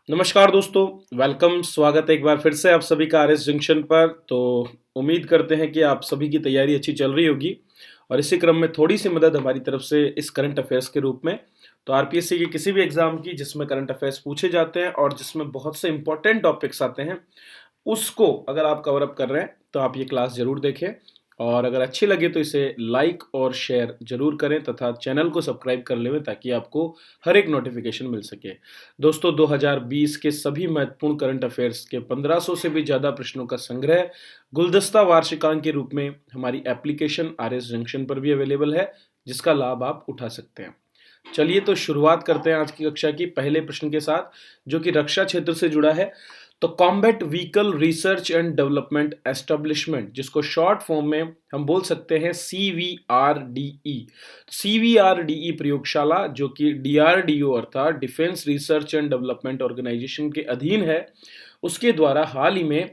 नमस्कार दोस्तों, वेलकम, स्वागत है एक बार फिर से आप सभी का आरएस जंक्शन पर। तो उम्मीद करते हैं कि आप सभी की तैयारी अच्छी चल रही होगी और इसी क्रम में थोड़ी-सी मदद हमारी तरफ से इस करंट अफेयर्स के रूप में। तो आरपीएससी के किसी भी एग्ज़ाम की जिसमें करंट अफेयर्स पूछे जाते हैं और जिसमें बहुत से इम्पोर्टेंट टॉपिक्स आते हैं, उसको अगर आप कवर अप कर रहे हैं, तो आप ये क्लास ज़रूर देखें और अगर अच्छी लगे तो इसे लाइक और शेयर ज़रूर करें तथा चैनल को सब्सक्राइब कर लें ताकि आपको हर एक नोटिफिकेशन मिल सके। दोस्तों 2020 के सभी महत्वपूर्ण करंट अफेयर्स के 1500 से भी ज़्यादा प्रश्नों का संग्रह गुलदस्ता वार्षिकांक के रूप में हमारी एप्लीकेशन आरएस जंक्शन पर भी अवेलेबल है, जिसका लाभ आप उठा सकते हैं। चलिए तो शुरुआत करते हैं आज की कक्षा की पहले प्रश्न के साथ, जो कि रक्षा क्षेत्र से जुड़ा है। तो combat vehicle research and development establishment, जिसको शॉर्ट फॉर्म में हम बोल सकते हैं CVRDE। CVRDE प्रयोगशाला, जो कि DRDO अर्थात defence research and development organisation के अधीन है, उसके द्वारा हाल ही में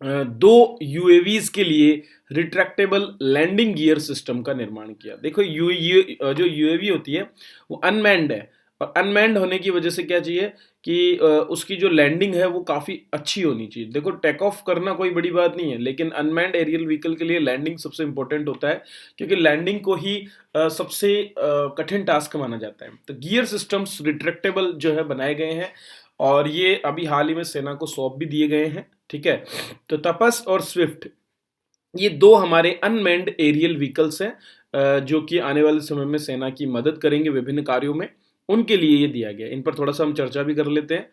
दो यूएवीज के लिए रिट्रैक्टेबल लैंडिंग गियर सिस्टम का निर्माण किया। देखो जो यूएवी होती है वो अनमैन्ड है और अनमैन्ड होने की वजह से क्या चाहिए कि उसकी जो लैंडिंग है वो काफ़ी अच्छी होनी चाहिए। देखो टेक ऑफ करना कोई बड़ी बात नहीं है, लेकिन अनमैन्ड एरियल व्हीकल के लिए लैंडिंग सबसे इंपॉर्टेंट होता है, क्योंकि लैंडिंग को ही सबसे कठिन टास्क माना जाता है। तो गियर सिस्टम्स रिट्रैक्टेबल जो है बनाए गए हैं और ये अभी हाल ही में सेना को सौंप भी दिए गए हैं। ठीक है, तो तपस और स्विफ्ट ये दो हमारे अनमैन्ड एरियल व्हीकल्स हैं, जो कि आने वाले समय में सेना की मदद करेंगे विभिन्न कार्यों में। उनके लिए ये दिया गया, इन पर थोड़ा सा हम चर्चा भी कर लेते हैं।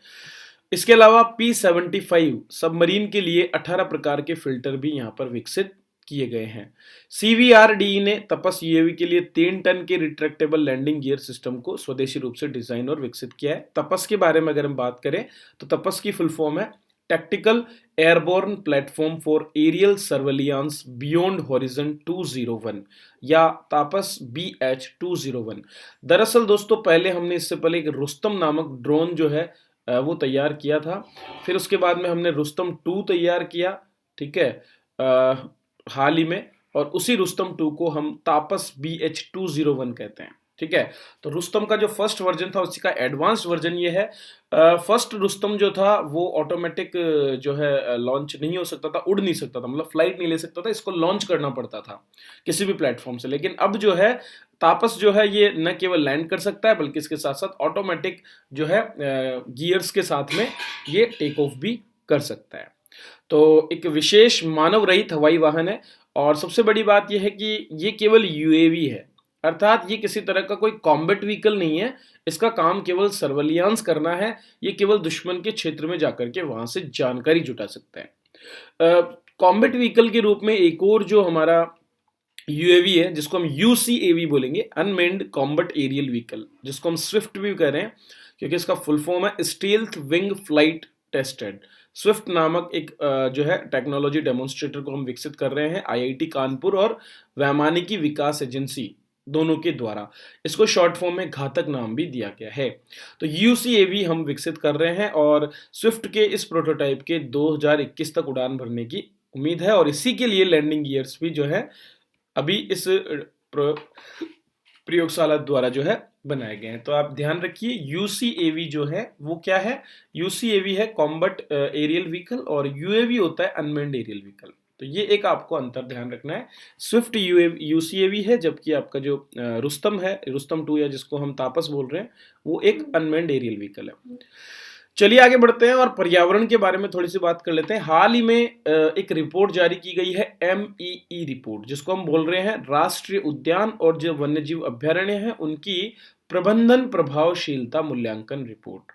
इसके अलावा P-75 सबमरीन के लिए 18 प्रकार के फिल्टर भी यहाँ पर विकसित किए गए हैं। CVRDE ने तपस यूएवी के लिए 3 टन के रिट्रैक्टेबल लैंडिंग गियर सिस्टम को स्वदेशी रूप से डिजाइन और विकसित किया है। तपस के बारे में अगर हम बात करें तो तपस की फुल फॉर्म है tactical airborne platform for aerial surveillance beyond horizon 201 या तापस BH-201। दरअसल दोस्तों पहले हमने इससे पहले एक रुस्तम नामक ड्रोन जो है वो तैयार किया था। फिर उसके बाद में हमने रुस्तम 2 तैयार किया। ठीक है, हाल ही में, और उसी रुस्तम 2 को हम तापस BH-201 कहते हैं। ठीक है, तो रुस्तम का जो फर्स्ट वर्जन था उसी का एडवांस्ड वर्जन ये है। फर्स्ट रुस्तम जो था वो ऑटोमेटिक जो है लॉन्च नहीं हो सकता था, उड़ नहीं सकता था, मतलब फ्लाइट नहीं ले सकता था, इसको लॉन्च करना पड़ता था किसी भी प्लेटफॉर्म से। लेकिन अब जो है तापस जो है ये न केवल लैंड कर सकता है बल्कि इसके साथ साथ ऑटोमेटिक जो है गियर्स के साथ में ये टेक ऑफ भी कर सकता है। तो एक विशेष मानव रहित हवाई वाहन है और सबसे बड़ी बात यह है कि ये केवल यूएवी है, अर्थात ये किसी तरह का कोई कॉम्बैट व्हीकल नहीं है। इसका काम केवल सर्वेलियांस करना है। ये केवल दुश्मन के क्षेत्र में जाकर के वहां से जानकारी जुटा सकता है। कॉम्बैट व्हीकल के रूप में एक और जो हमारा यूएवी है, जिसको हम यूसीएवी बोलेंगे, अनमेन्ड कॉम्बैट एरियल व्हीकल, जिसको हम स्विफ्ट भी कह रहे हैं क्योंकि इसका फुल फॉर्म है stealth wing flight tested. Swift नामक एक जो है टेक्नोलॉजी डेमोन्स्ट्रेटर को हम विकसित कर रहे हैं आईआईटी कानपुर और वैमानिकी विकास एजेंसी दोनों के द्वारा। इसको शॉर्ट फॉर्म में घातक नाम भी दिया गया है। तो यूसीएवी हम विकसित कर रहे हैं और स्विफ्ट के इस प्रोटोटाइप के 2021 तक उड़ान भरने की उम्मीद है और इसी के लिए लैंडिंग गियर्स भी जो है अभी इस प्रयोगशाला द्वारा जो है बनाए गए हैं। तो आप ध्यान रखिए यूसीएवी जो है वो क्या है। यूसीएवी है कॉम्बैट एरियल व्हीकल और यूएवी होता है अनमैन्ड एरियल व्हीकल। तो ये एक आपको अंतर ध्यान रखना है। स्विफ्ट यूसीएवी है, जबकि आपका जो रुस्तम है, रुस्तम 2 या जिसको हम तापस बोल रहे हैं, वो एक अनमैन्ड एरियल व्हीकल है। चलिए आगे बढ़ते हैं और पर्यावरण के बारे में थोड़ी सी बात कर लेते हैं। हाल ही में एक रिपोर्ट जारी की गई है, MEE रिपोर्ट, जिसको हम बोल रहे हैं राष्ट्रीय उद्यान और जो वन्यजीव अभ्यारण्य हैं उनकी प्रबंधन प्रभावशीलता मूल्यांकन रिपोर्ट।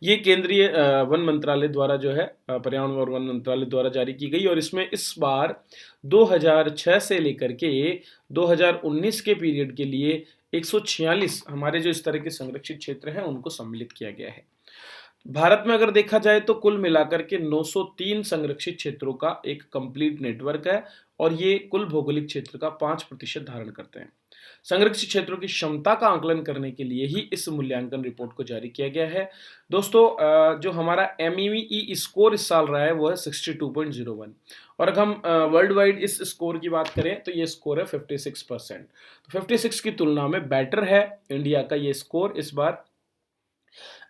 ये केंद्रीय वन मंत्रालय द्वारा जो है पर्यावरण और वन मंत्रालय द्वारा जारी की गई और इसमें इस बार 2006 से लेकर के 2019 के पीरियड के लिए 146 हमारे जो इस तरह के संरक्षित क्षेत्र हैं उनको सम्मिलित किया गया है। भारत में अगर देखा जाए तो कुल मिलाकर के 903 संरक्षित क्षेत्रों का एक कंप्लीट नेटवर्क है और ये कुल भौगोलिक क्षेत्र का 5% धारण करते हैं। संरक्षित क्षेत्रों की क्षमता का आकलन करने के लिए ही इस मूल्यांकन रिपोर्ट को जारी किया गया है। दोस्तों जो हमारा MEE स्कोर इस साल रहा है वो है 62.01 और अगर हम वर्ल्ड वाइड इस स्कोर की बात करें तो ये स्कोर है 56%। तो 56 की तुलना में बेटर है इंडिया का ये स्कोर इस बार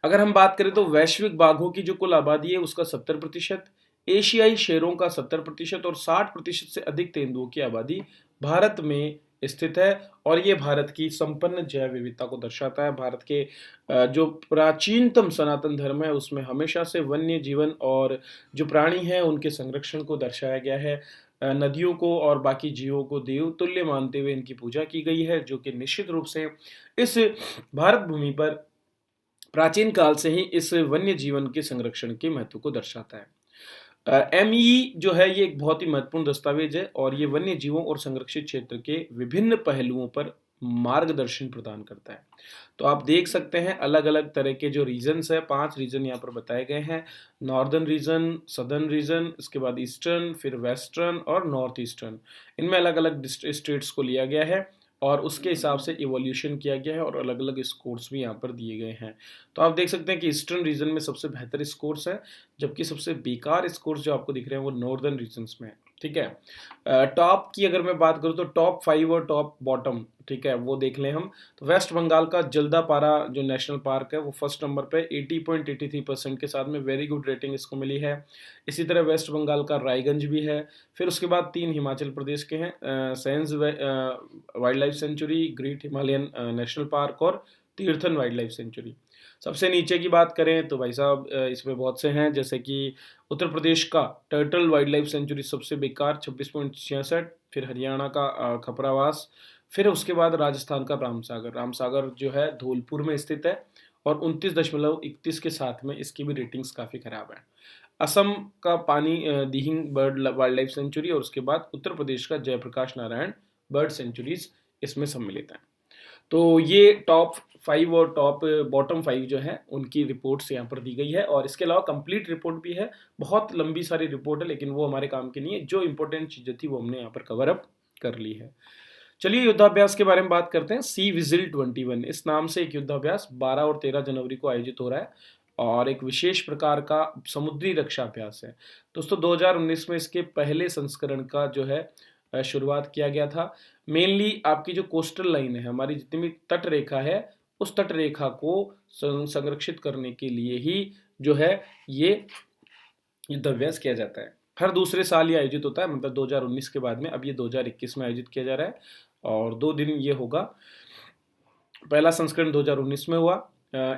अगर हम बात करें तो वैश्विक बाघों की जो कुल आबादी है उसका 70%, एशियाई शेरों का 70% और 60% से अधिक तेंदुओं की आबादी भारत में स्थित है। और ये भारत की संपन्न जैव विविधता को दर्शाता है। भारत के जो प्राचीनतम सनातन धर्म है उसमें हमेशा से वन्य जीवन और जो प्राणी हैं उनके संरक्षण को दर्शाया गया है। नदियों को और बाकी जीवों को देव तुल्य मानते हुए इनकी पूजा की गई है, जो कि निश्चित रूप से इस भारत भूमि पर प्राचीन काल से ही इस वन्य जीवन के संरक्षण के महत्व को दर्शाता है। एमई जो है ये एक बहुत ही महत्वपूर्ण दस्तावेज है और ये वन्य जीवों और संरक्षित क्षेत्र के विभिन्न पहलुओं पर मार्गदर्शन प्रदान करता है। तो आप देख सकते हैं अलग अलग तरह के जो रीजन्स है, 5 रीजन यहाँ पर बताए गए हैं। नॉर्दर्न रीजन, सदर्न रीजन, इसके बाद ईस्टर्न, फिर वेस्टर्न और नॉर्थ ईस्टर्न। इनमें अलग अलग स्टेट्स को लिया गया है और उसके हिसाब से इवोल्यूशन किया गया है और अलग अलग स्कोर्स भी यहाँ पर दिए गए हैं। तो आप देख सकते हैं कि ईस्टर्न रीजन में सबसे बेहतर स्कोर्स है, जबकि सबसे बेकार स्कोर्स जो आपको दिख रहे हैं वो नॉर्दर्न रीजन्स में है। ठीक है। टॉप की अगर मैं बात करूँ तो टॉप 5 और टॉप बॉटम, ठीक है, वो देख लें हम। तो वेस्ट बंगाल का जल्दापारा जो नेशनल पार्क है वो फर्स्ट नंबर पे 80.83% के साथ में वेरी गुड रेटिंग इसको मिली है। इसी तरह वेस्ट बंगाल का रायगंज भी है। फिर उसके बाद 3 हिमाचल प्रदेश के हैं, Sainj wild life sanctuary, great Himalayan national park और तीर्थन वाइल्ड लाइफ सेंचुरी। सबसे नीचे की बात करें तो भाई साहब इसमें बहुत से हैं, जैसे कि उत्तर प्रदेश का टर्टल वाइल्ड लाइफ सेंचुरी सबसे बेकार 26.66। फिर हरियाणा का खपरावास। फिर उसके बाद राजस्थान का रामसागर। रामसागर जो है धौलपुर में स्थित है और 29.31 के साथ में इसकी भी रेटिंग्स काफ़ी खराब है। असम का पानी Dihing bird wild life sanctuary और उसके बाद उत्तर प्रदेश का जयप्रकाश नारायण बर्ड सेंचुरीज इसमें सम्मिलित हैं। तो ये टॉप 5 और टॉप बॉटम 5 जो है उनकी रिपोर्ट्स यहाँ पर दी गई है और इसके अलावा कंप्लीट रिपोर्ट भी है। बहुत लंबी सारी रिपोर्ट है लेकिन वो हमारे काम की नहीं है। जो इंपॉर्टेंट चीज़ें थी वो हमने यहाँ पर कवर अप कर ली है। चलिए युद्धाभ्यास के बारे में बात करते हैं। सी विजिल 21 इस नाम से एक युद्धाभ्यास 12 और 13 जनवरी को आयोजित हो रहा है और एक विशेष प्रकार का समुद्री रक्षा अभ्यास है। दोस्तों 2019 में इसके पहले संस्करण का जो है शुरुआत किया गया था। मेनली आपकी जो कोस्टल लाइन है, हमारी जितनी भी तट रेखा है, उस तट रेखा को संरक्षित करने के लिए ही जो है ये युद्धाभ्यास किया जाता है। हर दूसरे साल ये आयोजित होता है, मतलब 2019 के बाद में अब ये 2021 में आयोजित किया जा रहा है और 2 दिन ये होगा। पहला संस्करण 2019 में हुआ।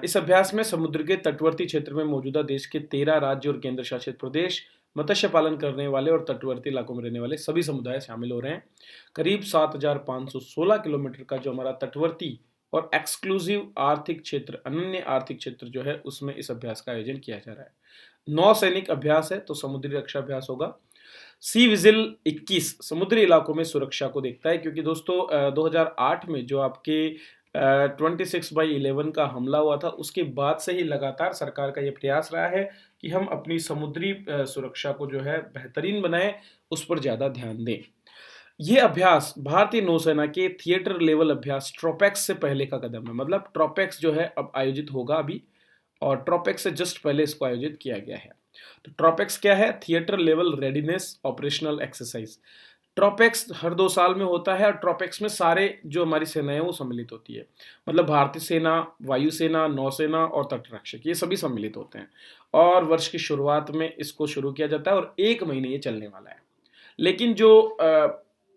इस अभ्यास में समुद्र के तटवर्ती क्षेत्र में मौजूदा देश के 13 राज्य और केंद्र शासित प्रदेश, मत्स्य पालन करने वाले और तटवर्ती इलाकों में रहने वाले सभी समुदाय शामिल हो रहे हैं। करीब 7,516 किलोमीटर का जो हमारा तटवर्ती और एक्सक्लूसिव आर्थिक क्षेत्र, अनन्य आर्थिक क्षेत्र जो है उसमें इस अभ्यास का आयोजन किया जा रहा है। नौसैनिक अभ्यास है तो समुद्री रक्षा अभ्यास होगा। सी विजिल 21 समुद्री इलाकों में सुरक्षा को देखता है, क्योंकि दोस्तों 2008 में जो आपके 26/11 का हमला हुआ था उसके बाद से ही लगातार सरकार का ये प्रयास रहा है कि हम अपनी समुद्री सुरक्षा को जो है बेहतरीन बनाएं, उस पर ज़्यादा ध्यान दें। ये अभ्यास भारतीय नौसेना के थिएटर लेवल अभ्यास ट्रोपेक्स से पहले का कदम है। मतलब ट्रोपेक्स जो है अब आयोजित होगा अभी और ट्रोपेक्स से जस्ट पहले इसको आयोजित किया गया है। तो ट्रोपेक्स क्या है? Theatre level readiness operational exercise. TROPEX हर 2 साल में होता है और ट्रोपेक्स में सारे जो हमारी सेनाएं वो सम्मिलित होती है। मतलब भारतीय सेना, वायुसेना, नौसेना और तटरक्षक ये सभी सम्मिलित होते हैं और वर्ष की शुरुआत में इसको शुरू किया जाता है और 1 महीने ये चलने वाला है। लेकिन जो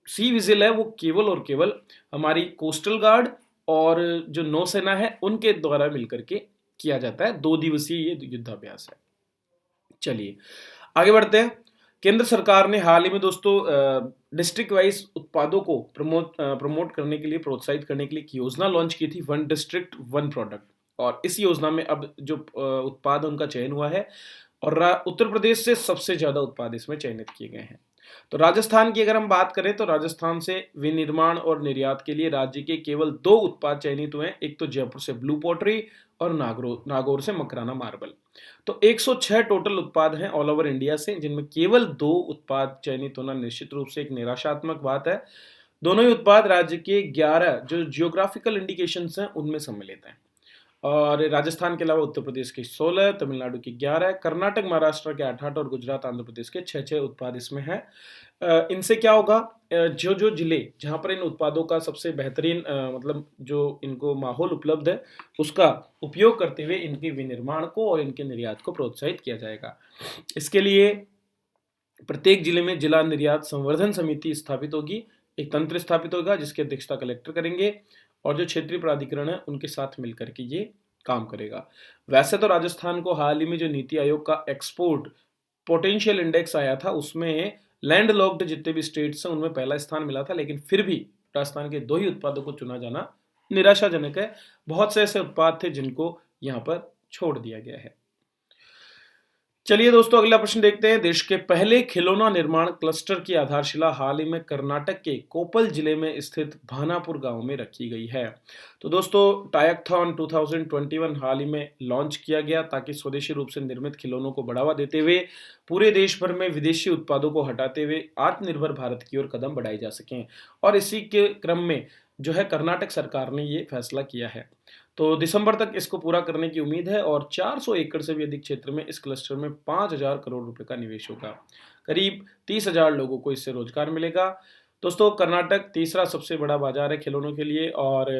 सी विजिल है वो केवल और केवल हमारी कोस्टल गार्ड और जो नौसेना है उनके द्वारा मिलकर के किया जाता है। 2 दिवसीय ये युद्धाभ्यास है। चलिए आगे बढ़ते हैं। केंद्र सरकार ने हाल ही में दोस्तों डिस्ट्रिक्ट वाइज उत्पादों को प्रमोट करने के लिए, प्रोत्साहित करने के लिए एक योजना लॉन्च की थी, वन डिस्ट्रिक्ट वन प्रोडक्ट। और इस योजना में अब जो उत्पाद उनका चयन हुआ है और उत्तर प्रदेश से सबसे ज्यादा उत्पाद इसमें चयनित किए गए हैं। तो राजस्थान की अगर हम बात करें तो राजस्थान से विनिर्माण और निर्यात के लिए राज्य के केवल 2 उत्पाद चयनित हुए हैं। एक तो जयपुर से ब्लू पॉटरी और नागौर से मकराना मार्बल। तो 106 टोटल उत्पाद हैं ऑल ओवर इंडिया से, जिनमें केवल 2 उत्पाद चयनित होना निश्चित रूप से एक निराशात्मक बात है। दोनों ही उत्पाद राज्य के 11 जो जियोग्राफिकल इंडिकेशंस हैं उनमें सम्मिलित हैं। और राजस्थान के अलावा उत्तर प्रदेश के 16, तमिलनाडु के 11, कर्नाटक महाराष्ट्र के 8-8 और गुजरात आंध्र प्रदेश के 6-6 उत्पाद इसमें हैं। इनसे क्या होगा, जो जिले जहाँ पर इन उत्पादों का सबसे बेहतरीन मतलब जो इनको माहौल उपलब्ध है उसका उपयोग करते हुए इनके विनिर्माण को और इनके निर्यात को प्रोत्साहित किया जाएगा। इसके लिए प्रत्येक जिले में जिला निर्यात संवर्धन समिति स्थापित होगी, एक तंत्र स्थापित होगा जिसकी अध्यक्षता कलेक्टर करेंगे और जो क्षेत्रीय प्राधिकरण है उनके साथ मिलकर के ये काम करेगा। वैसे तो राजस्थान को हाल ही में जो नीति आयोग का एक्सपोर्ट पोटेंशियल इंडेक्स आया था उसमें लैंड लॉक्ड जितने भी स्टेट्स हैं उनमें पहला स्थान मिला था, लेकिन फिर भी राजस्थान के 2 ही उत्पादों को चुना जाना निराशाजनक है। बहुत से ऐसे उत्पाद थे जिनको यहाँ पर छोड़ दिया गया है। चलिए दोस्तों, अगला प्रश्न देखते हैं। देश के पहले खिलौना निर्माण क्लस्टर की आधारशिला हाल ही में कर्नाटक के कोपल जिले में स्थित भानापुर गांव में रखी गई है। तो दोस्तों, टायकथॉन 2021 हाल ही में लॉन्च किया गया ताकि स्वदेशी रूप से निर्मित खिलौनों को बढ़ावा देते हुए पूरे देश भर में विदेशी उत्पादों को हटाते हुए आत्मनिर्भर भारत की ओर कदम बढ़ाए जा सकें। और इसी के क्रम में जो है कर्नाटक सरकार ने ये फैसला किया है। तो दिसंबर तक इसको पूरा करने की उम्मीद है और 400 एकड़ से भी अधिक क्षेत्र में इस क्लस्टर में 5,000 करोड़ रुपए का निवेश होगा। करीब 30,000 लोगों को इससे रोजगार मिलेगा। दोस्तों, कर्नाटक तीसरा सबसे बड़ा बाजार है खिलौनों के लिए और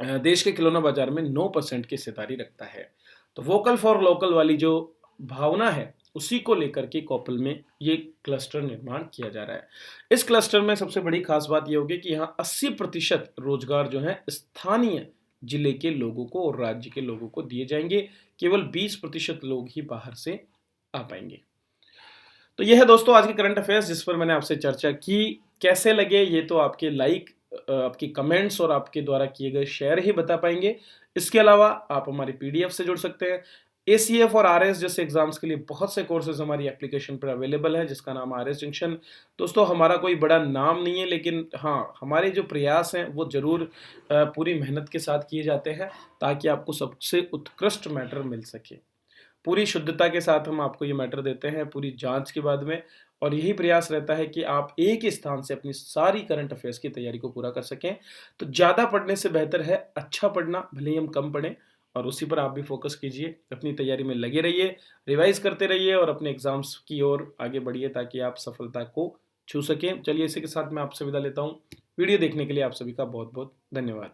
देश के खिलौना बाजार में 9% की हिस्सेदारी रखता है। तो वोकल फॉर लोकल वाली जो भावना है उसी को लेकर के कोपल में ये क्लस्टर निर्माण किया जा रहा है। इस क्लस्टर में सबसे बड़ी खास बात ये होगी कि यहाँ 80% रोजगार जो है स्थानीय जिले के लोगों को और राज्य के लोगों को दिए जाएंगे। केवल 20% लोग ही बाहर से आ पाएंगे। तो यह है दोस्तों आज के करंट अफेयर्स जिस पर मैंने आपसे चर्चा की। कैसे लगे ये तो आपके लाइक, आपकी कमेंट्स और आपके द्वारा किए गए शेयर ही बता पाएंगे। इसके अलावा आप हमारी पीडीएफ से जुड़ सकते हैं। एसीएफ और आरएस जैसे एग्जाम्स के लिए बहुत से कोर्सेज हमारी एप्लीकेशन पर अवेलेबल है जिसका नाम आरएस जंक्शन। दोस्तों, हमारा कोई बड़ा नाम नहीं है, लेकिन हाँ, हमारे जो प्रयास हैं वो जरूर पूरी मेहनत के साथ किए जाते हैं ताकि आपको सबसे उत्कृष्ट मैटर मिल सके। पूरी शुद्धता के साथ हम आपको ये मैटर देते हैं पूरी जांच के बाद में, और यही प्रयास रहता है कि आप एक ही स्थान से अपनी सारी करंट अफेयर्स की तैयारी को पूरा कर सकें। तो ज़्यादा पढ़ने से बेहतर है अच्छा पढ़ना, भले ही हम कम पढ़ें, और उसी पर आप भी फोकस कीजिए। अपनी तैयारी में लगे रहिए, रिवाइज करते रहिए और अपने एग्जाम्स की ओर आगे बढ़िए ताकि आप सफलता को छू सकें। चलिए, इसी के साथ मैं आपसे विदा लेता हूँ। वीडियो देखने के लिए आप सभी का बहुत बहुत धन्यवाद।